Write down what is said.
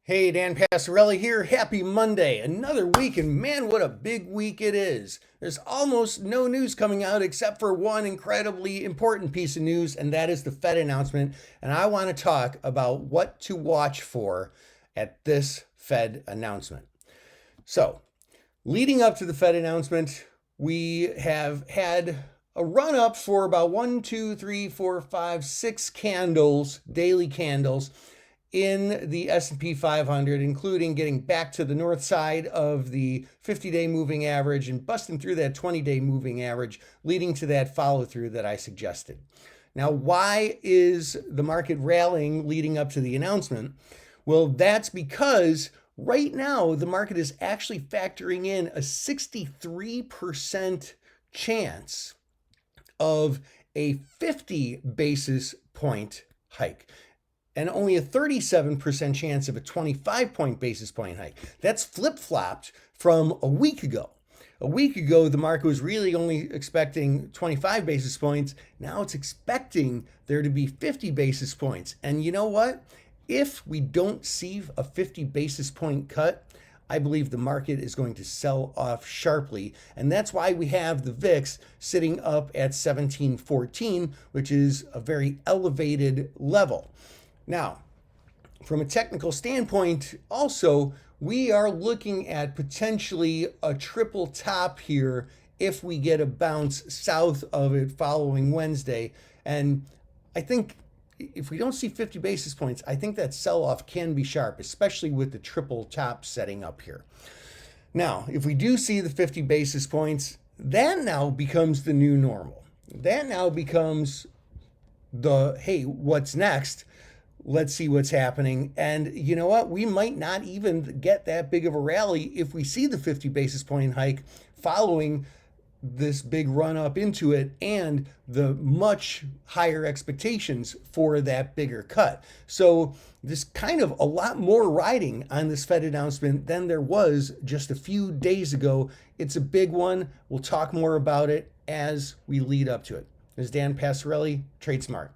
Hey, Dan Passarelli here. Happy Monday. Another week, and man, what a big week it is. There's almost no news coming out except for one incredibly important piece of news, and that is the Fed announcement. And I want to talk about what to watch for at this Fed announcement. So, leading up to the Fed announcement, we have had a run up for about 6 daily candles in the S&P 500, including getting back to the north side of the 50-day moving average and busting through that 20-day moving average, leading to that follow-through that I suggested. Now, why is the market rallying leading up to the announcement? Well, that's because right now the market is actually factoring in a 63% chance of a 50 basis point hike and only a 37% chance of a 25 basis point hike. That's flip-flopped from a week ago. A week ago, the market was really only expecting 25 basis points. Now it's expecting there to be 50 basis points. And you know what? If we don't see a 50 basis point cut, I believe the market is going to sell off sharply. And that's why we have the VIX sitting up at 1714, which is a very elevated level. Now, from a technical standpoint, also, we are looking at potentially a triple top here if we get a bounce south of it following Wednesday. And I think if we don't see 50 basis points, I think that sell-off can be sharp, especially with the triple top setting up here. Now, if we do see the 50 basis points, that now becomes the new normal. That now becomes the, hey, what's next? Let's see what's happening. And you know what? We might not even get that big of a rally if we see the 50 basis point hike following this big run up into it and the much higher expectations for that bigger cut. So there's kind of a lot more riding on this Fed announcement than there was just a few days ago. It's a big one. We'll talk more about it as we lead up to it. This is Dan Passarelli, Trade Smart.